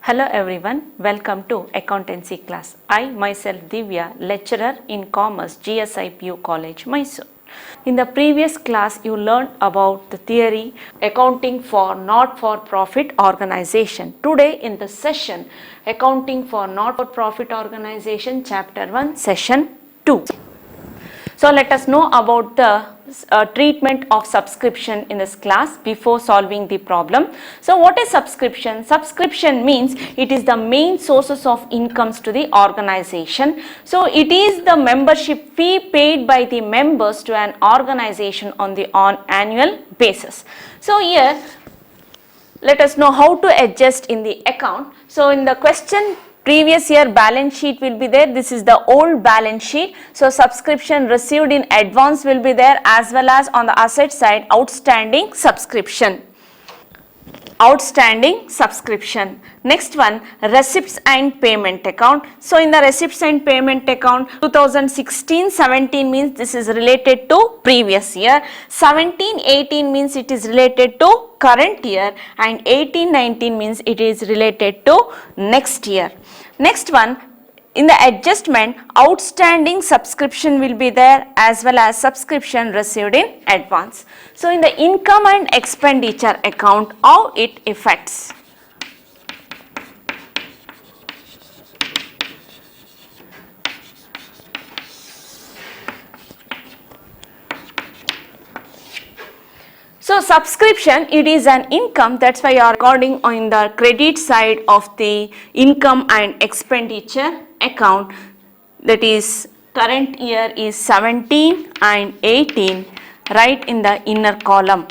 Hello everyone, welcome to accountancy class. I myself Divya, lecturer in commerce, GSIPU College, Mysore. In the previous class you learned about the theory accounting for not-for-profit organization. Today in the session accounting for not-for-profit organization chapter 1 session 2. So let us know about the treatment of subscription in this class before solving the problem. So what is subscription? Subscription means it is the main sources of incomes to the organization. So it is the membership fee paid by the members to an organization on annual basis. So here let us know how to adjust in the account. So in the question, previous year balance sheet will be there. This is the old balance sheet. So subscription received in advance will be there, as well as on the asset side outstanding subscription. Outstanding subscription. Next one, receipts and payment account. So in the receipts and payment account, 2016-17 means this is related to previous year, 17-18 means it is related to current year, and 18-19 means it is related to next year. Next one, in the adjustment, outstanding subscription will be there, as well as subscription received in advance. So in the income and expenditure account, how it affects? So subscription, it is an income, that's why you are recording on the credit side of the income and expenditure account, that is current year is 17 and 18, right in the inner column.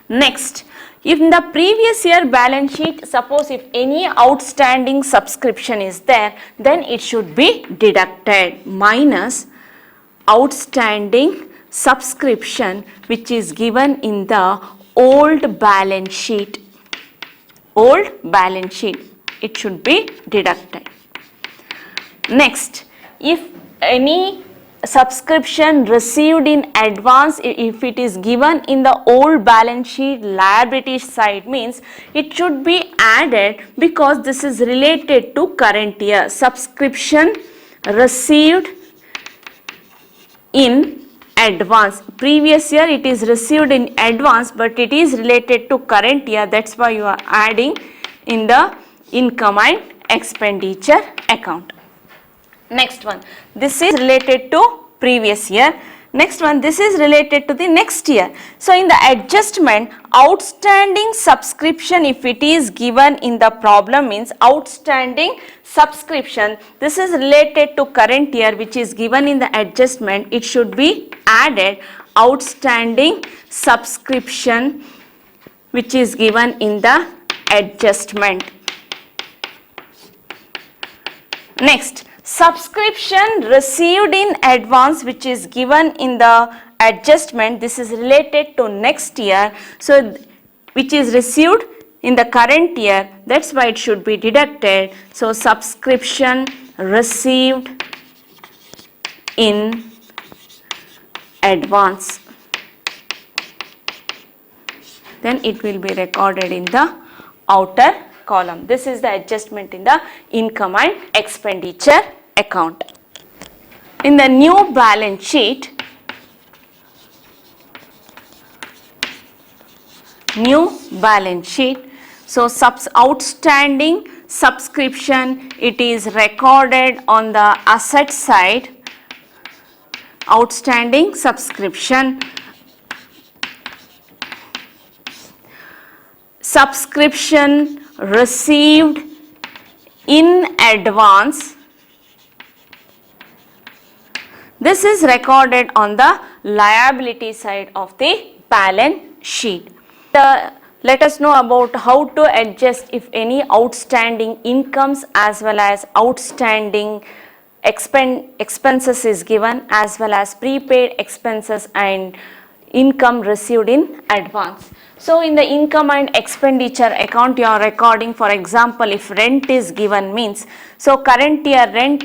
Next, if in the previous year balance sheet, suppose if any outstanding subscription is there, then it should be deducted minus outstanding subscription which is given in the old balance sheet. Old balance sheet, it should be deducted. Next, if any subscription received in advance, if it is given in the old balance sheet liability side, means it should be added because this is related to current year. Subscription received in advance. Previous year it is received in advance, but it is related to current year, that's why you are adding in the income and expenditure account. Next one, this is related to previous year. Next one, this is related to the next year. So in the adjustment, outstanding subscription, if it is given in the problem, means outstanding subscription, this is related to current year which is given in the adjustment, it should be added outstanding subscription which is given in the adjustment. Next, subscription received in advance which is given in the adjustment, this is related to next year, so which is received in the current year, that's why it should be deducted. So subscription received in advance, then it will be recorded in the outer column. This is the adjustment in the income and expenditure account. In the new balance sheet, so outstanding subscription, it is recorded on the asset side. Outstanding subscription, subscription received in advance, this is recorded on the liability side of the balance sheet. Let us know about how to adjust if any outstanding incomes as well as outstanding expenses is given, as well as prepaid expenses and income received in advance. So in the income and expenditure account, you are recording, for example, if rent is given, means so current year rent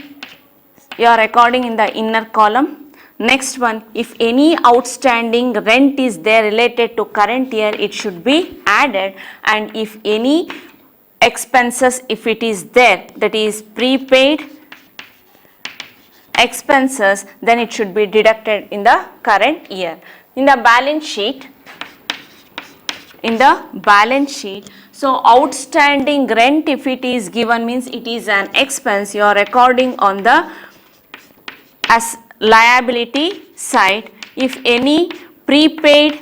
you are recording in the inner column. Next one, if any outstanding rent is there related to current year, it should be added, and if any expenses if it is there, that is prepaid expenses, then it should be deducted in the current year. In the balance sheet, so outstanding rent if it is given means it is an expense, you are recording on the as liability side. If any prepaid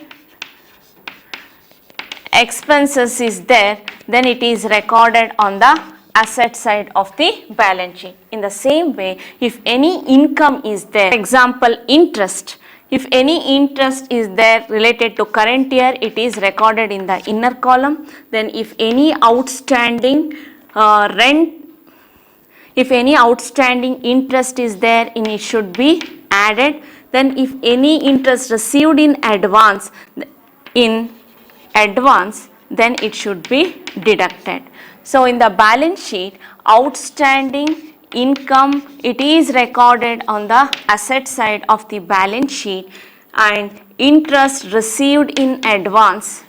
expenses is there, then it is recorded on the asset side of the balance sheet. In the same way, if any income is there, for example interest, if any interest is there related to current year, it is recorded in the inner column. Then if any outstanding if any outstanding interest is there, it should be added. Then if any interest received in advance, then it should be deducted. So in the balance sheet, outstanding income, it is recorded on the asset side of the balance sheet, and interest received in advance,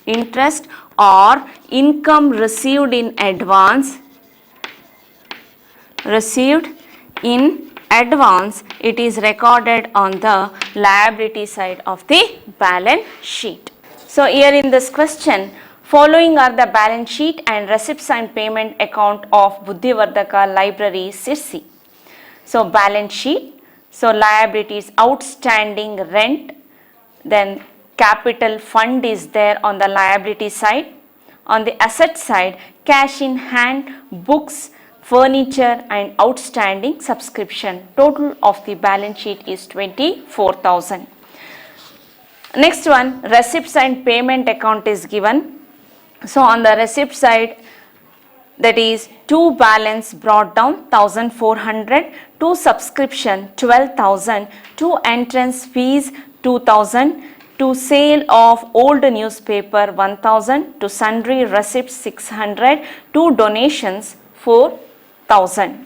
interest or income received in advance, it is recorded on the liability side of the balance sheet. So here in this question, following are the balance sheet and receipts and payment account of Buddhivardhaka Library, Sirsi. So balance sheet, so liabilities, outstanding rent, then capital fund is there on the liability side. On the asset side, cash in hand, books, furniture and outstanding subscription. Total of the balance sheet is 24,000. Next one, receipts and payment account is given. So on the receipt side, that is to balance brought down 1,400, to subscription 12,000, to entrance fees 2,000, to sale of old newspaper 1,000, to sundry receipts 600, to donations 4,000.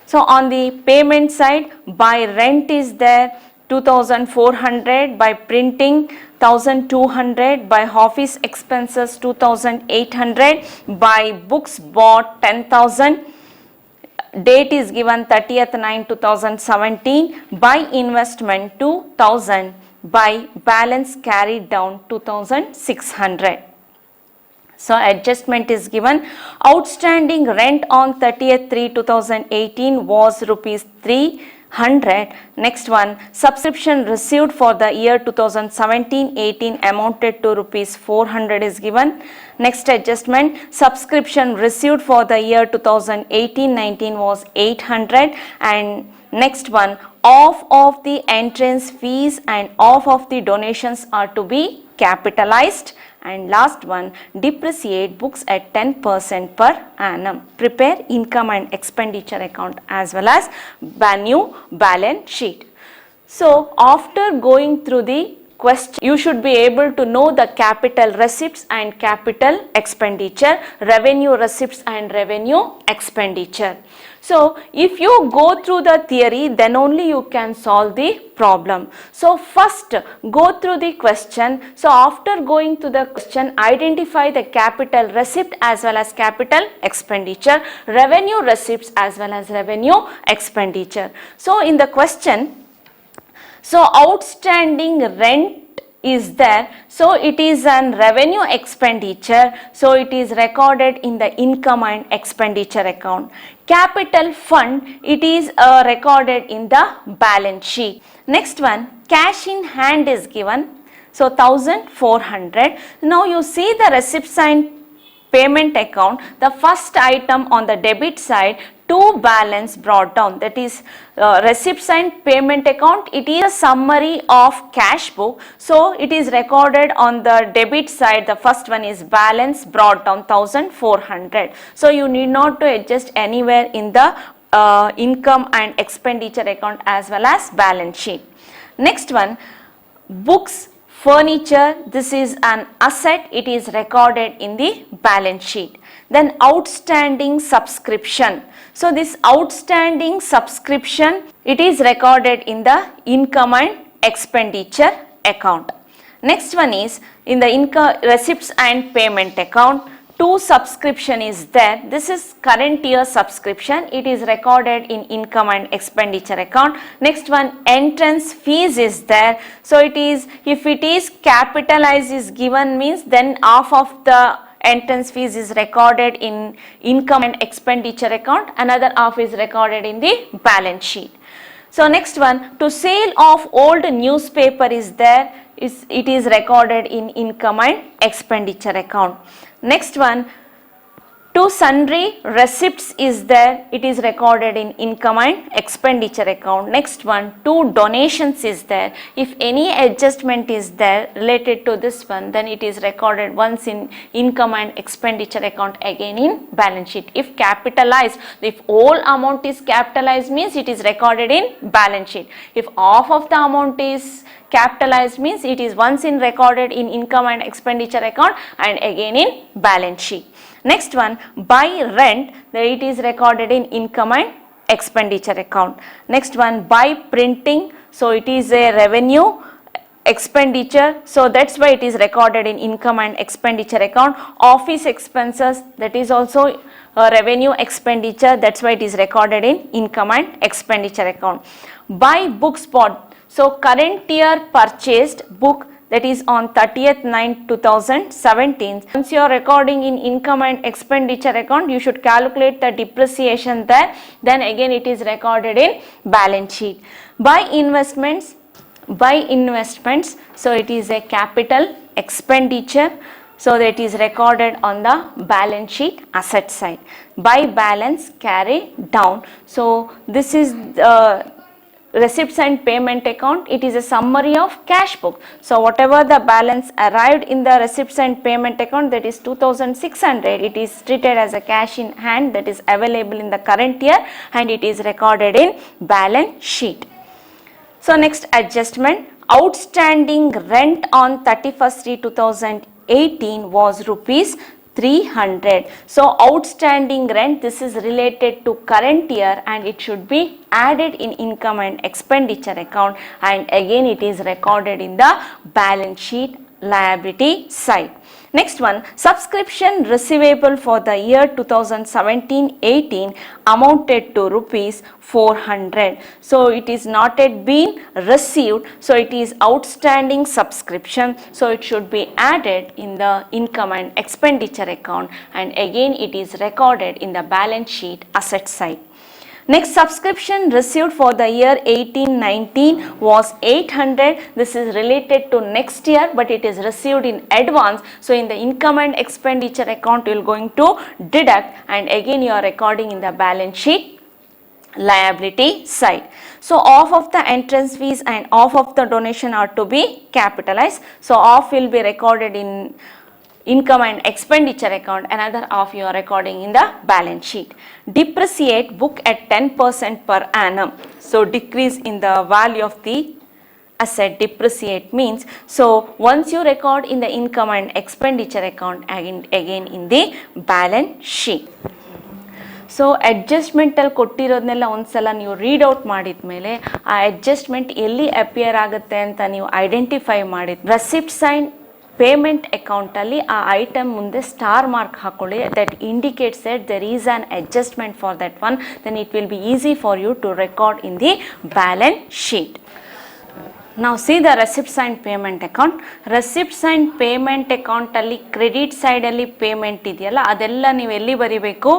So on the payment side, by rent is there 2,400, by printing 1,200, by office expenses 2,800, by books bought 10,000, date is given 30th/9/2017, by investment 2,000, by balance carried down 2,600. So adjustment is given. Outstanding rent on 30th/3/2018 was rupees 300. Next one, subscription received for the year 2017-18 amounted to rupees 400 is given. Next adjustment, subscription received for the year 2018-19 was 800. And next one, off of the entrance fees and off of the donations are to be capitalized. And last one, depreciate books at 10% per annum. Prepare income and expenditure account as well as new balance sheet. So after going through the question, you should be able to know the capital receipts and capital expenditure, revenue receipts and revenue expenditure. So if you go through the theory, then only you can solve the problem. So first go through the question. So after going to the question, identify the capital receipt as well as capital expenditure, revenue receipts as well as revenue expenditure. So in the question, so outstanding rent is there, so it is an revenue expenditure, so it is recorded in the income and expenditure account. Capital fund, it is recorded in the balance sheet. Next one, cash in hand is given, so 1,400. Now you see the receipts and payment account, the first item on the debit side, to balance brought down, that is receipts and payment account, it is a summary of cash book. So it is recorded on the debit side, the first one is balance brought down 1,400. So you need not to adjust anywhere in the income and expenditure account as well as balance sheet. Next one, books, furniture, this is an asset, it is recorded in the balance sheet. Then outstanding subscription. So this outstanding subscription, it is recorded in the income and expenditure account. Next one is in the income receipts and payment account, Two subscription is there. This is current year subscription. It is recorded in income and expenditure account. Next one, entrance fees is there. So it is, if it is capitalized is given means then half of the entrance fees is recorded in income and expenditure account. Another half is recorded in the balance sheet. So next one, to sale of old newspaper is there. It is recorded in income and expenditure account. Next one, to sundry receipts is there. It is recorded in income and expenditure account. Next one, to donations is there. If any adjustment is there related to this one, then it is recorded once in income and expenditure account, again in balance sheet. If capitalized, if all amount is capitalized means it is recorded in balance sheet. If half of the amount is capitalized means it is once in recorded in income and expenditure account and again in balance sheet. Next one, by rent, it is recorded in income and expenditure account. Next one, by printing, so it is a revenue expenditure, so that's why it is recorded in income and expenditure account. Office expenses, that is also a revenue expenditure, that's why it is recorded in income and expenditure account. By book spot, so current year purchased book, that is on 30th 9 2017. Once you are recording in income and expenditure account, you should calculate the depreciation there, then again it is recorded in balance sheet. By investments, so it is a capital expenditure, so that is recorded on the balance sheet asset side. By balance carry down, so this is receipts and payment account. It is a summary of cash book. So whatever the balance arrived in the receipts and payment account, that is 2600, it is treated as a cash in hand that is available in the current year and it is recorded in balance sheet. So next, adjustment. Outstanding rent on 31st 2018 was rupees 300. So outstanding rent, this is related to current year and it should be added in income and expenditure account and again it is recorded in the balance sheet liability side. Next one, subscription receivable for the year 2017-18 amounted to rupees 400. So it is not yet been received, so it is outstanding subscription, so it should be added in the income and expenditure account and again it is recorded in the balance sheet asset side. Next, subscription received for the year 18-19 was 800. This is related to next year, but it is received in advance. So in the income and expenditure account, you are going to deduct and again you are recording in the balance sheet liability side. So half of the entrance fees and half of the donation are to be capitalized. So half will be recorded in income and expenditure account, another half you are recording in the balance sheet. Depreciate book at 10% per annum. So decrease in the value of the asset. Depreciate means, so once you record in the income and expenditure account again in the balance sheet. So ಅಡ್ಜಸ್ಟ್ಮೆಂಟಲ್ಲಿ ಕೊಟ್ಟಿರೋದನ್ನೆಲ್ಲ ಒಂದ್ಸಲ ನೀವು read out ಮಾಡಿದ ಮೇಲೆ ಆ adjustment ಎಲ್ಲಿ appear ಆಗುತ್ತೆ ಅಂತ ನೀವು ಐಡೆಂಟಿಫೈ ಮಾಡಿದ ರೆಸಿಪ್ಟ್ ಸೈನ್ ಪೇಮೆಂಟ್ ಅಕೌಂಟಲ್ಲಿ ಆ ಐಟಮ್ ಮುಂದೆ ಸ್ಟಾರ್ ಮಾರ್ಕ್ ಹಾಕೊಳ್ಳಿ, that indicates that there is an adjustment for that one, then it will be easy for you to record in the balance sheet. Now see the receipts and payment account. Receipts and payment account ಅಲ್ಲಿ credit ಸೈಡಲ್ಲಿ payment ಇದೆಯಲ್ಲ ಅದೆಲ್ಲ ನೀವು ಎಲ್ಲಿ ಬರಿಬೇಕು,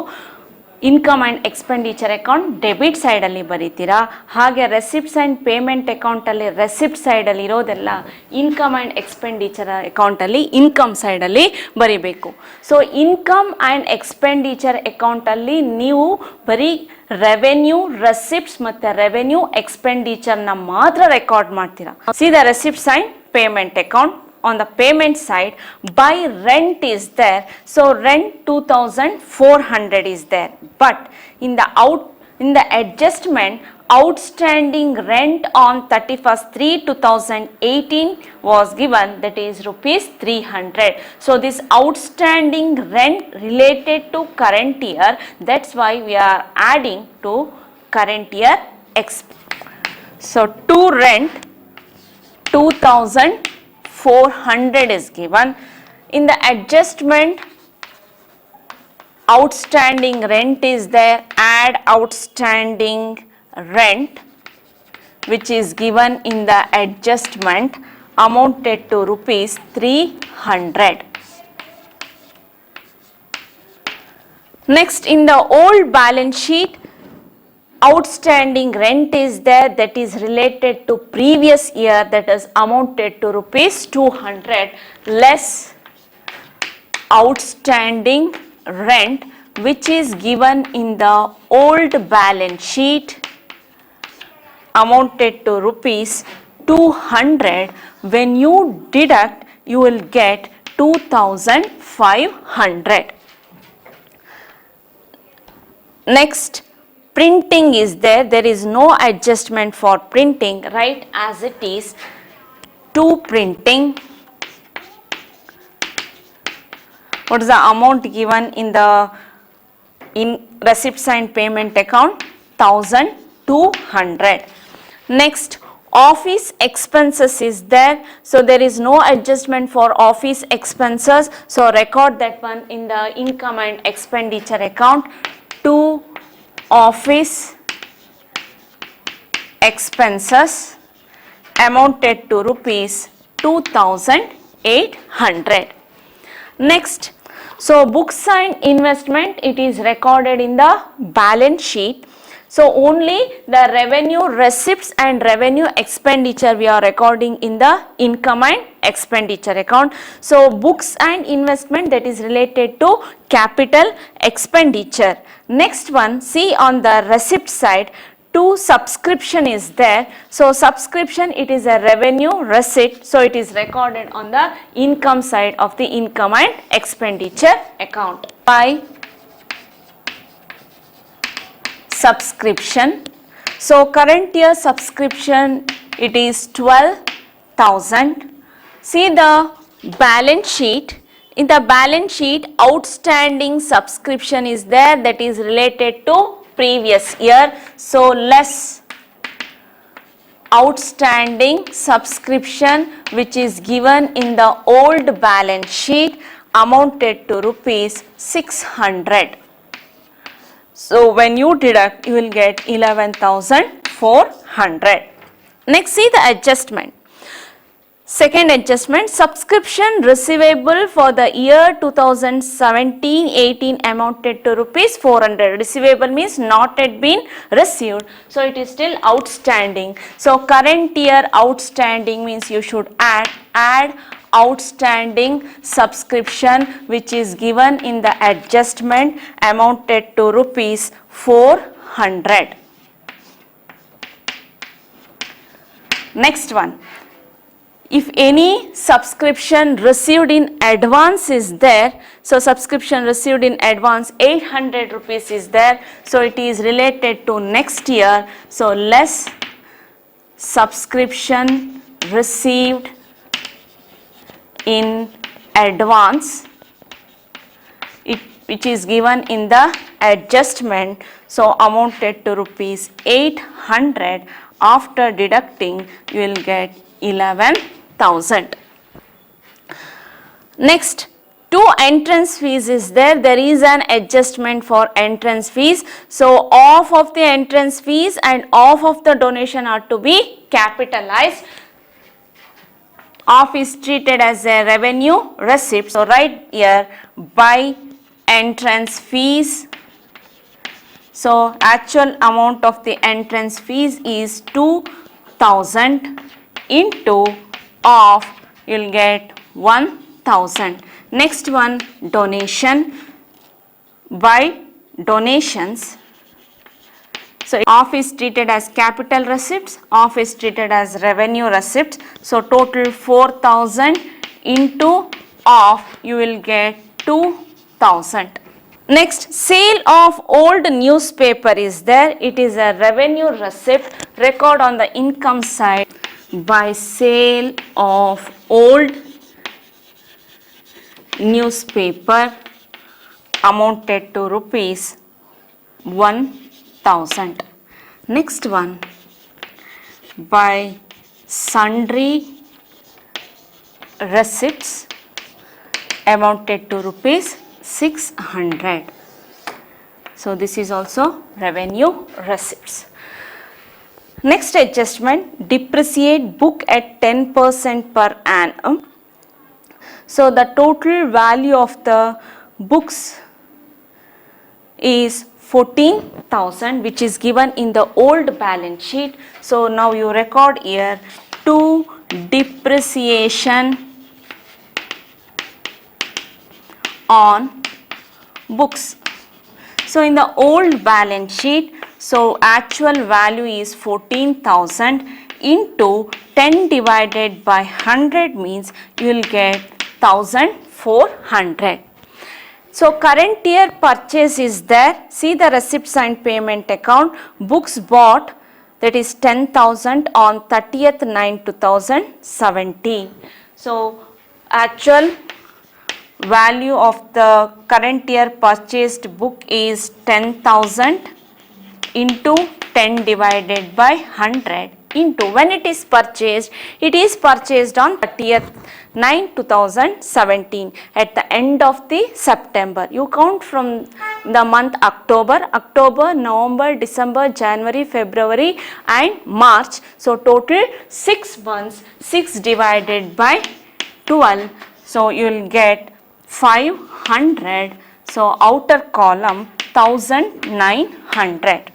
income and expenditure account debit ಸೈಡಲ್ಲಿ ಬರೀತೀರಾ. ಹಾಗೆ receipts and payment ಅಕೌಂಟಲ್ಲಿ ರೆಸಿಪ್ಟ್ ಸೈಡಲ್ಲಿ ಇರೋದೆಲ್ಲ ಇನ್ಕಮ್ ಆ್ಯಂಡ್ ಎಕ್ಸ್ಪೆಂಡಿಚರ್ ಅಕೌಂಟಲ್ಲಿ ಇನ್ಕಮ್ ಸೈಡಲ್ಲಿ ಬರೀಬೇಕು. ಸೊ ಇನ್ಕಮ್ ಆ್ಯಂಡ್ ಎಕ್ಸ್ಪೆಂಡಿಚರ್ ಅಕೌಂಟಲ್ಲಿ ನೀವು ಬರೀ ರೆವೆನ್ಯೂ, ರೆಸಿಪ್ಟ್ಸ್ ಮತ್ತು ರೆವೆನ್ಯೂ ಎಕ್ಸ್ಪೆಂಡಿಚರ್ನ ಮಾತ್ರ ರೆಕಾರ್ಡ್ ಮಾಡ್ತೀರಾ. C the receipts and payment account. On the payment side, by rent is there, so rent 2400 is there, but in the adjustment, outstanding rent on 31st 3 2018 was given, that is rupees 300. So this outstanding rent related to current year, that's why we are adding to current year so to rent 2400 is given. In the adjustment, outstanding rent is there, add outstanding rent which is given in the adjustment amounted to rupees 300. Next, in the old balance sheet, outstanding rent is there that is related to previous year, that is amounted to rupees 200 less outstanding rent which is given in the old balance sheet amounted to rupees 200. When you deduct, you will get 2500. Next, printing is there. There is no adjustment for printing, right, as it is to printing. What is the amount given in the receipts and payment account? 1200. Next, office expenses is there. So there is no adjustment for office expenses. So record that one in the income and expenditure account. To office expenses amounted to rupees 2800. Next, so books and investment, it is recorded in the balance sheet. So only the revenue receipts and revenue expenditure we are recording in the income and expenditure account. So books and investment, that is related to capital expenditure. Next one, see on the receipt side, to subscription is there. So subscription, it is a revenue receipt, so it is recorded on the income side of the income and expenditure account. By subscription, so current year subscription, it is 12,000. See the balance sheet. In the balance sheet, outstanding subscription is there, that is related to previous year. So less outstanding subscription which is given in the old balance sheet amounted to rupees 600. So when you deduct, you will get 11,400. Next, see the adjustment. Second adjustment, subscription receivable for the year 2017-18 amounted to rupees 400. Receivable means not yet been received, so it is still outstanding. So current year outstanding means you should add outstanding subscription which is given in the adjustment amounted to rupees 400. Next one, if any subscription received in advance is there, so subscription received in advance 800 rupees is there, so it is related to next year. So less subscription received in advance, which is given in the adjustment, so amounted to rupees 800. After deducting, you will get 11,000. Next, two entrance fees is there. There is an adjustment for entrance fees. So half of the entrance fees and half of the donation are to be capitalized. Half is treated as a revenue receipt. So right here, by entrance fees. So actual amount of the entrance fees is 2,000 into half, you will get 1,000. Next one, donation. By donations, so half is treated as capital receipts, half is treated as revenue receipts. So total 4,000 into half, you will get 2,000. Next, sale of old newspaper is there. It is a revenue receipt, record on the income side. By sale of old newspaper amounted to rupees 1,000. Next one, by sundry receipts amounted to rupees 600. So this is also revenue receipts. Next adjustment, depreciate book at 10% per annum. So the total value of the books is 14,000, which is given in the old balance sheet. So now you record here to depreciation on books. So in the old balance sheet, so actual value is 14,000 into 10 divided by 100 means you will get 1,400. So current year purchase is there. See the receipts and payment account. Books bought, that is 10,000 on 30th 9 2017. So actual value of the current year purchased book is 10,000 into 10 divided by 100 into when it is purchased on 30th 9 2017 at the end of the September. You count from the month October, November, December, January, February and March. So total 6 months, 6 divided by 12. So you will get 500. So outer column 1900.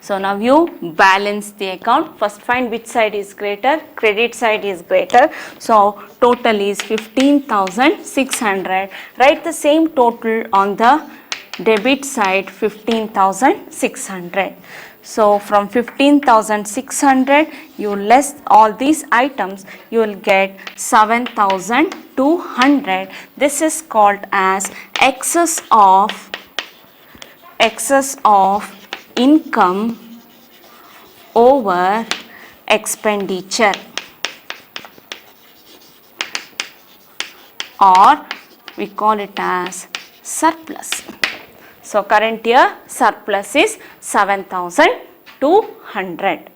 So now you balance the account. First find which side is greater, credit side is greater. So total is 15,600. Write the same total on the debit side, 15,600. So from 15,600 you less all these items, you will get 7,200. This is called as excess of income over expenditure, or we call it as surplus. So current year surplus is 7,200.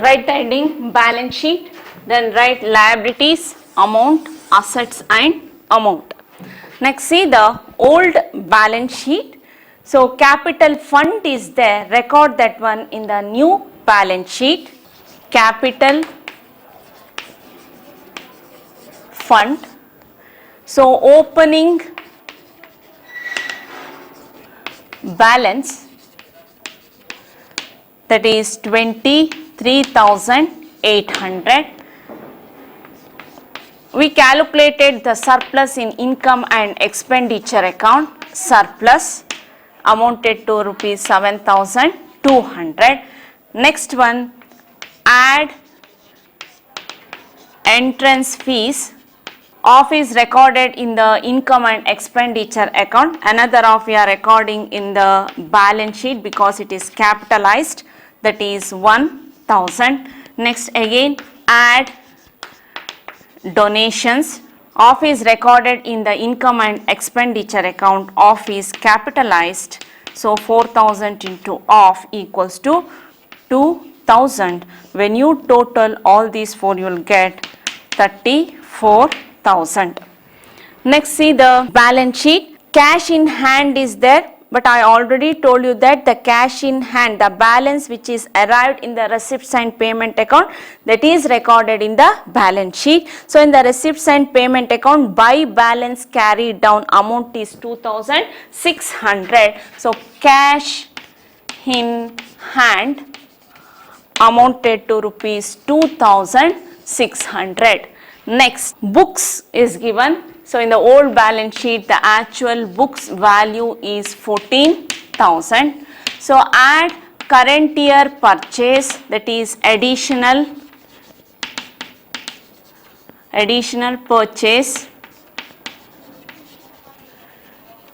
Write the heading balance sheet, then write liabilities, amount, assets and amount. Next see the old balance sheet. So capital fund is there, record that one in the new balance sheet. Capital fund. So opening balance, that is 23,800. We calculated the surplus in income and expenditure account. Surplus amounted to rupees 7,200. Next one, add entrance fees. Off is recorded in the income and expenditure account. Another off we are recording in the balance sheet because it is capitalized, that is 1,000. Next again, add donations. Off is recorded in the income and expenditure account. Off is capitalized. So 4,000 into off equals to 2,000. When you total all these four, you will get 34,000. Next see the balance sheet. Cash in hand is there. But I already told you that the cash in hand, the balance which is arrived in the receipts and payment account, that is recorded in the balance sheet. So in the receipts and payment account, by balance carried down amount is 2,600. So cash in hand amounted to rupees 2,600. Next, books is given. So in the old balance sheet, the actual books value is 14,000. So add current year purchase, that is additional purchase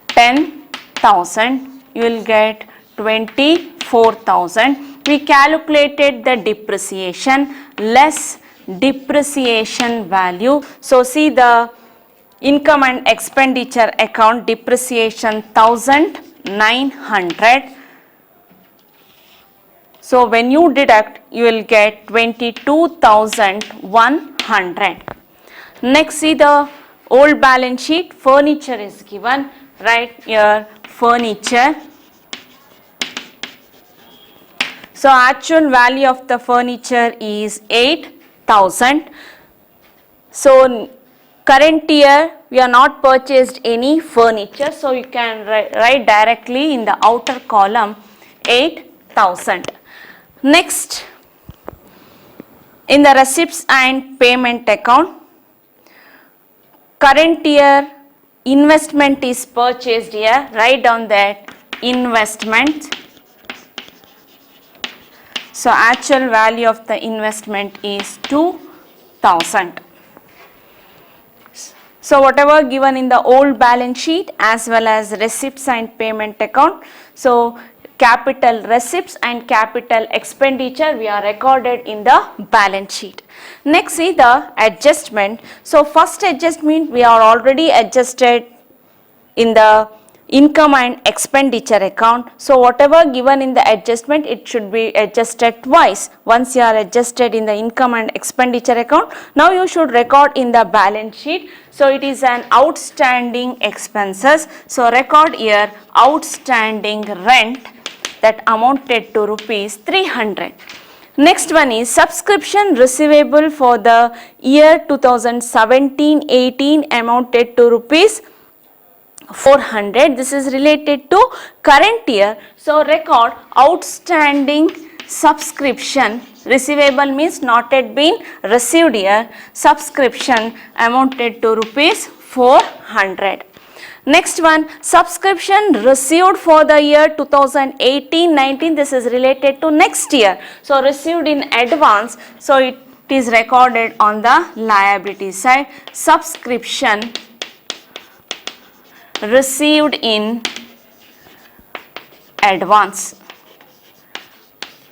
10,000. You will get 24,000. We calculated the depreciation less depreciation value. So see the income and expenditure account, depreciation 1,900. So when you deduct, you will get 22,100. Next see the old balance sheet. Furniture is given. Right here furniture. So actual value of the furniture is 8,000. So current year we are not purchased any furniture, so you can write directly in the outer column 8,000. Next, in the receipts and payment account, current year investment is purchased here. Write down that investment. So actual value of the investment is 2,000. So whatever given in the old balance sheet as well as receipts and payment account. So capital receipts and capital expenditure we are recorded in the balance sheet. Next is the adjustment. So first adjustment we are already adjusted in the income and expenditure account. So whatever given in the adjustment, it should be adjusted twice. Once you are adjusted in the income and expenditure account, now you should record in the balance sheet. So it is an outstanding expenses. So record here outstanding rent that amounted to rupees 300. Next one is subscription receivable for the year 2017-18 amounted to rupees 400. This is related to current year. So record outstanding subscription receivable means not yet been received here. Subscription amounted to rupees 400. Next one, subscription received for the year 2018-19. This is related to next year. So received in advance. So it is recorded on the liability side. Subscription received in advance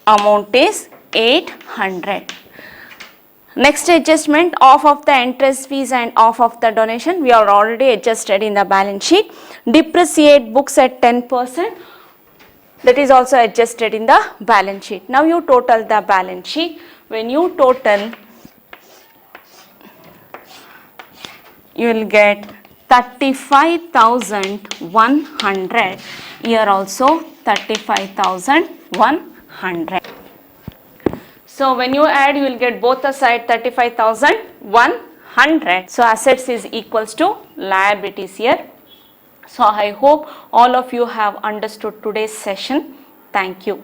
amount is 800. Next adjustment, off of the interest fees and off of the donation we are already adjusted in the balance sheet. Depreciate books at 10%, that is also adjusted in the balance sheet. Now you total the balance sheet. When you total, you will get 35,100. Here also 35,100. So when you add, you will get both the side 35,100. So assets is equals to liabilities here. So I hope all of you have understood today's session. Thank you.